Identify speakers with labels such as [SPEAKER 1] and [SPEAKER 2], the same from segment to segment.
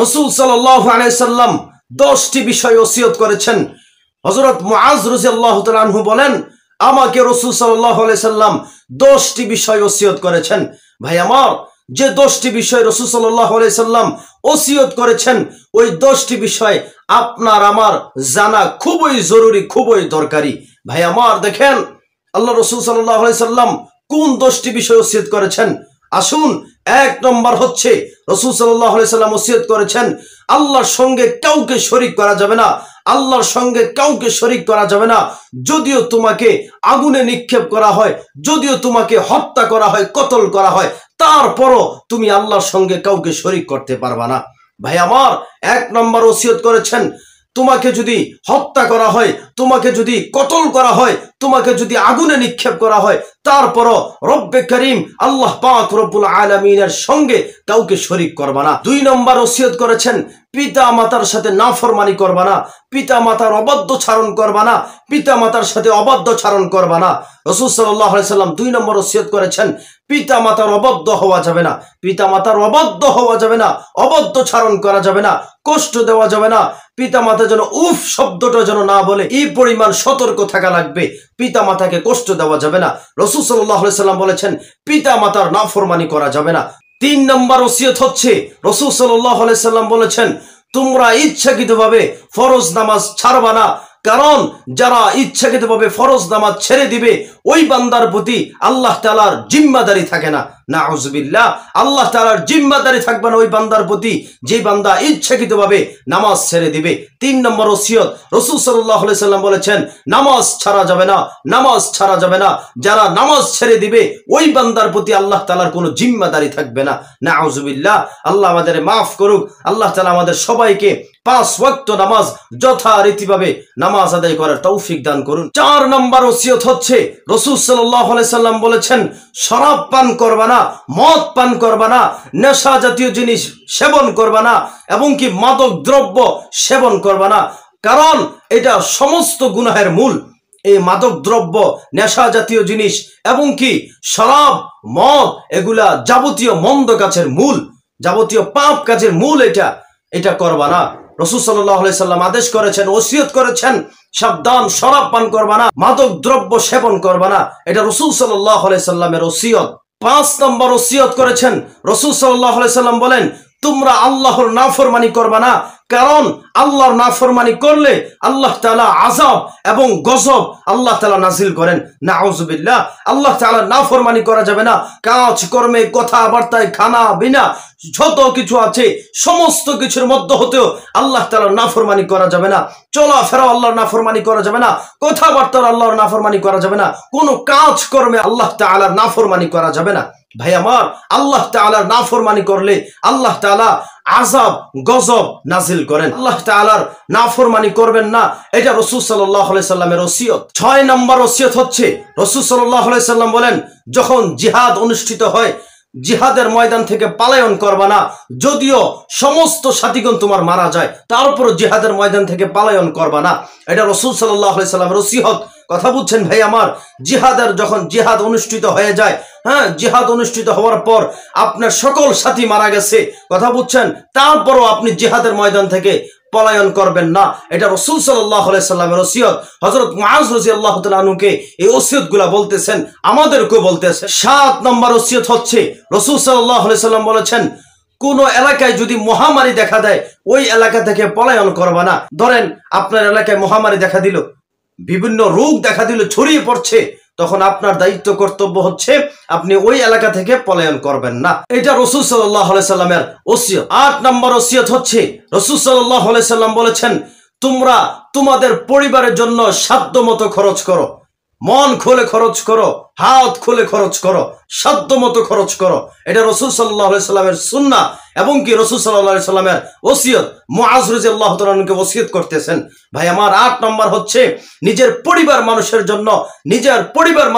[SPEAKER 1] রাসূল সাল্লাল্লাহু আলাইহি সাল্লাম 10টি বিষয় ওসিয়ত করেছেন। হযরত মুআজ রাদিয়াল্লাহু তাআলা আনহু বলেন, আমাকে রাসূল সাল্লাল্লাহু আলাইহি সাল্লাম 10টি বিষয় ওসিয়ত করেছেন। ভাই আমার, যে 10টি বিষয় রাসূল সাল্লাল্লাহু আলাইহি সাল্লাম ওসিয়ত করেছেন, ওই 10টি বিষয় আপনার আমার জানা খুবই জরুরি, খুবই দরকারি। ভাই আমার, দেখেন আল্লাহ রাসূল সাল্লাল্লাহু আলাইহি সাল্লাম কোন 10টি বিষয় ওসিয়ত করেছেন। আসুন, 1 নম্বর হচ্ছে রাসূল সাল্লাল্লাহু আলাইহি সাল্লাম ওসিয়ত করেছেন, আল্লাহর সঙ্গে কাউকে শরীক করা যাবে না। আল্লাহর সঙ্গে কাউকে শরীক করা যাবে না। যদিও তোমাকে আগুনে নিক্ষেপ করা হয়, যদিও তোমাকে হত্যা করা হয়, কতল করা হয়, তারপরও তুমি আল্লাহর সঙ্গে কাউকে শরীক করতে পারবা না। ভাই আমার, 1 নম্বর ওসিয়ত করেছেন, তোমাকে যদি হত্যা করা হয়, তোমাকে যদি কতল করা হয়, তোমাকে যদি আগুনে নিক্ষেপ করা হয়, তারপরও রব্বে করিম আল্লাহ পাক রব্বুল আলামিনের সঙ্গে কাউকে শরীক করবা না। 2 নম্বর ওসিয়ত করেছেন, পিতা মাতার সাথে নাফরমানি করবা না, পিতা মাতার অবাধ্যচারণ করবা না, পিতা মাতার সাথে অবাধ্যচারণ করবা না। রাসূল সাল্লাল্লাহু আলাইহি সাল্লাম 2 নম্বর ওসিয়ত করেছেন, পিতা মাতার অবাধ্য হওয়া যাবে না, পিতা মাতার অবাধ্য হওয়া যাবে না, অবাধ্যচারণ করা যাবে না, কষ্ট দেওয়া যাবে না। পিতা মাতা যেন উফ শব্দটা যেন না বলে, এই পরিমাণ সতর্ক থাকা লাগবে। পিতা মাতাকে কষ্ট দেওয়া যাবে না। রাসূল সাল্লাল্লাহু আলাইহি সাল্লাম বলেছেন, পিতা মাতার নাফরমানি করা যাবে না। 3 নম্বর ওসিয়ত হচ্ছে, রাসূল সাল্লাল্লাহু আলাইহি সাল্লাম বলেছেন, তোমরা ইচ্ছাকৃতভাবে ফরজ নামাজ ছাড়বা না। কারণ যারা ইচ্ছাকৃতভাবে ফরজ নামাজ ছেড়ে দিবে, ওই বান্দার প্রতি আল্লাহ তাআলার জিম্মাদারি থাকে না। নাউযুবিল্লাহ, আল্লাহ তাআলার জিম্মাদারি থাকবে না ওই বান্দার প্রতি, যে বান্দা ইচ্ছাকৃতভাবে নামাজ ছেড়ে দিবে। 3 নম্বর ওসিয়ত, রাসূল সাল্লাল্লাহু আলাইহি সাল্লাম বলেছেন, নামাজ ছাড়া যাবে না, নামাজ ছাড়া যাবে না। যারা নামাজ ছেড়ে দিবে, ওই বান্দার প্রতি আল্লাহ তাআলার কোনো জিম্মাদারি থাকবে না। নাউযুবিল্লাহ, আল্লাহ আমাদের মাফ করুক। আল্লাহ তাআলা আমাদের সবাইকে 5 ওয়াক্ত নামাজ যথারীতিভাবে নামাজ আদায় করার তৌফিক দান করুন। 4 নম্বর ওসিয়ত হচ্ছে, রাসূল সাল্লাল্লাহু আলাইহি সাল্লাম বলেছেন, শরাব পান করবা না, মদ পান করবা না, নেশা জাতীয় জিনিস সেবন করবা না, এবং কি মাদক দ্রব্য সেবন করবা না। কারণ এটা সমস্ত গুনাহের মূল। এই মাদক দ্রব্য, নেশা জাতীয় জিনিস এবং কি শরাব, মদ, এগুলা যাবতীয় মন্দ কাজের মূল, যাবতীয় পাপ কাজের মূল। এটা করবা না। রাসূল সাল্লাল্লাহু আলাইহি সাল্লাম আদেশ করেছেন, ওসিয়ত করেছেন, সাবধান, শরাব পান করবা না, মাদক দ্রব্য সেবন করবা না। এটা রাসূল সাল্লাল্লাহু আলাইহি সাল্লামের ওসিয়ত। 5 নম্বর ওসিয়ত করেছেন, রাসূল সাল্লাল্লাহু আলাইহি সাল্লাম বলেন, তোমরা আল্লাহর নাফরমানি করবা না। কারণ আল্লাহর নাফরমানি করলে আল্লাহ তাআলা আযাব এবং গজব আল্লাহ তাআলা নাজিল করেন। নাউযুবিল্লাহ, আল্লাহ তাআলা নাফরমানি করা যাবে না। কাজ কর্মে, কথাবার্তায়, খানা বিনা যত কিছু আছে, সমস্ত কিছুর মধ্যে হতেও আল্লাহ তাআলার নাফরমানি করা যাবে না। চলাফেরা আল্লাহর নাফরমানি করা যাবে না, কথাবার্তার আল্লাহর নাফরমানি করা যাবে না, কোনো কাজ কর্মে আল্লাহ তাআলার নাফরমানি করা যাবে না। ভাই আমার, আল্লাহ তাআলার নাফরমানি করলে আল্লাহ তাআলা আযাব, গজব নাজিল করেন। আল্লাহ তাআলার নাফরমানি করবেন না, এটা রাসূল সাল্লাল্লাহু আলাইহি সাল্লামের ওসিয়ত। 6 নম্বর ওসিয়ত হচ্ছে, রাসূল সাল্লাল্লাহু আলাইহি সাল্লাম বলেন, যখন জিহাদ অনুষ্ঠিত হয়, জিহাদের ময়দান থেকে পালায়ন করবা না। যদিও সমস্ত সাথীগণ তোমার মারা যায়, তারপর জিহাদের ময়দান থেকে পালায়ন করবা না। এটা রাসূল সাল্লাল্লাহু আলাইহি সাল্লামের ওসিয়ত। কথা বুঝছেন ভাই আমার? যখন জিহাদ অনুষ্ঠিত হয়ে যায়, হ্যাঁ, জিহাদ অনুষ্ঠিত হওয়ার পর আপনার সকল সাথী মারা গেছে, কথা বুঝছেন, তারপরও আপনি জিহাদের ময়দান থেকে পলায়ন করবেন না। এটা রাসূল সাল্লাল্লাহু আলাইহি সাল্লামের ওসিয়ত। হযরত মুআজ রাদিয়াল্লাহু তাআলা আনহুকে এই ওসিয়তগুলো বলতেছেন, আমাদেরকেও বলতেছেন। 7 নম্বর ওসিয়ত হচ্ছে, রাসূল সাল্লাল্লাহু আলাইহি সাল্লাম বলেছেন, কোন এলাকায় যদি মহামারী দেখা দেয়, ওই এলাকা থেকে পলায়ন করবা না। ধরেন আপনার এলাকায় মহামারী দেখা দিল, বিভিন্ন রোগ দেখা দিল, ছড়িয়ে পড়ছে, তখন আপনার দায়িত্ব, কর্তব্য হচ্ছে আপনি ওই এলাকা থেকে পলায়ন করবেন না। এটা রাসূল সাল্লাল্লাহু আলাইহি সাল্লামের ওসিয়ত। 8 নম্বর ওসিয়ত হচ্ছে, রাসূল সাল্লাল্লাহু আলাইহি সাল্লাম বলেছেন, তোমরা তোমাদের পরিবারের জন্য সাধ্যমতো খরচ করো, মন খুলে খরচ করো, হাত খুলে খরচ করো, সাধ্যমতো খরচ করো। এটা রাসূল সাল্লাল্লাহু আলাইহি সাল্লামের সুন্নাহ এবং কি রাসূল সাল্লাল্লাহু আলাইহি সাল্লামের ওসিয়ত। মুআজ রাদিয়াল্লাহু তাআলা আনহুকে ওসিয়ত করতেছেন। ভাই আমার, 8 নম্বর হচ্ছে, নিজের পরিবার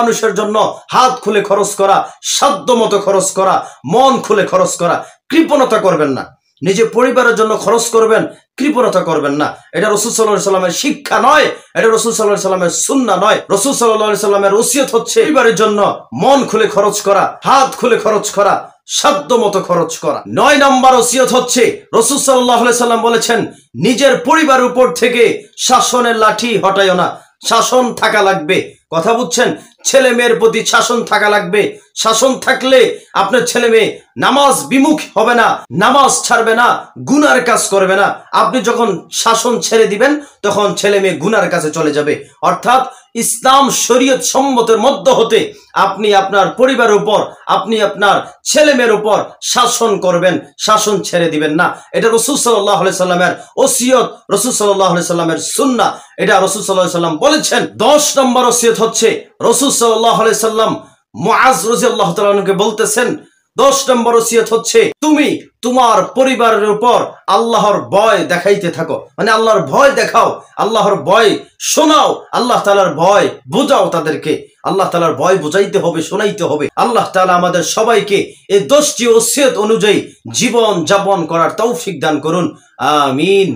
[SPEAKER 1] মানুষের জন্য হাত খুলে খরচ করা, সাধ্যমতো খরচ করা, মন খুলে খরচ করা, কৃপণতা করবেন না। নিজের পরিবারের জন্য খরচ করবেন, কৃপণতা করবেন না। এটা রাসূল সাল্লাল্লাহু আলাইহি সাল্লামের শিক্ষা নয়, এটা রাসূল সাল্লাল্লাহু আলাইহি সাল্লামের সুন্নাহ নয়। রাসূল সাল্লাল্লাহু আলাইহি সাল্লামের ওসিয়ত হচ্ছে, পরিবারের জন্য মন খুলে খরচ করা, হাত খুলে খরচ করা, সাধ্য মতো খরচ করা। 9 নম্বর ওসিয়ত হচ্ছে, রাসূল সাল্লাল্লাহু আলাইহি সাল্লাম বলেছেন, নিজের পরিবারের উপর থেকে শাসনের লাঠি হটাইও না। শাসন থাকা লাগবে, কথা বুঝছেন? ছেলে মেয়ের প্রতি শাসন থাকা লাগবে। শাসন থাকলে আপনার ছেলে মেয়ে নামাজ বিমুখ হবে না, নামাজ ছাড়বে না, গুনার কাজ করবে না। আপনি যখন শাসন ছেড়ে দিবেন তখন ছেলে মেয়ে গুনার কাছে চলে যাবে। অর্থাৎ ইসলাম শরীয়ত সম্মতের মধ্য হতে আপনি আপনার পরিবারের উপর, আপনি আপনার ছেলে মেয়ের উপর শাসন করবেন, শাসন ছেড়ে দিবেন না। এটা রাসূল সাল্লাল্লাহু আলাইহি সাল্লামের ওসিয়ত, রাসূল সাল্লাল্লাহু আলাইহি সাল্লামের সুন্নাহ, এটা রাসূল সাল্লাল্লাহু আলাইহি সাল্লাম বলেছেন। 10 নম্বর ওসিয়ত হচ্ছে, রাসূল সাল্লাল্লাহু আলাইহি সাল্লাম মুআজ রাদিয়াল্লাহু তাআলা আনহুকে বলতেছেন, 10 নম্বর ওসিয়ত হচ্ছে, তুমি তোমার পরিবারের উপর আল্লাহর ভয় দেখাইতে থাকো। মানে আল্লাহর ভয় দেখাও, আল্লাহর ভয় শোনাও, আল্লাহ তাআলার ভয় বোঝাও তাদেরকে। আল্লাহ তাআলার ভয় বুঝাইতে হবে, শোনাইতে হবে। আল্লাহ তাআলা আমাদের সবাইকে এই 10টি ওসিয়ত অনুযায়ী জীবন যাপন করার তৌফিক দান করুন। আমিন।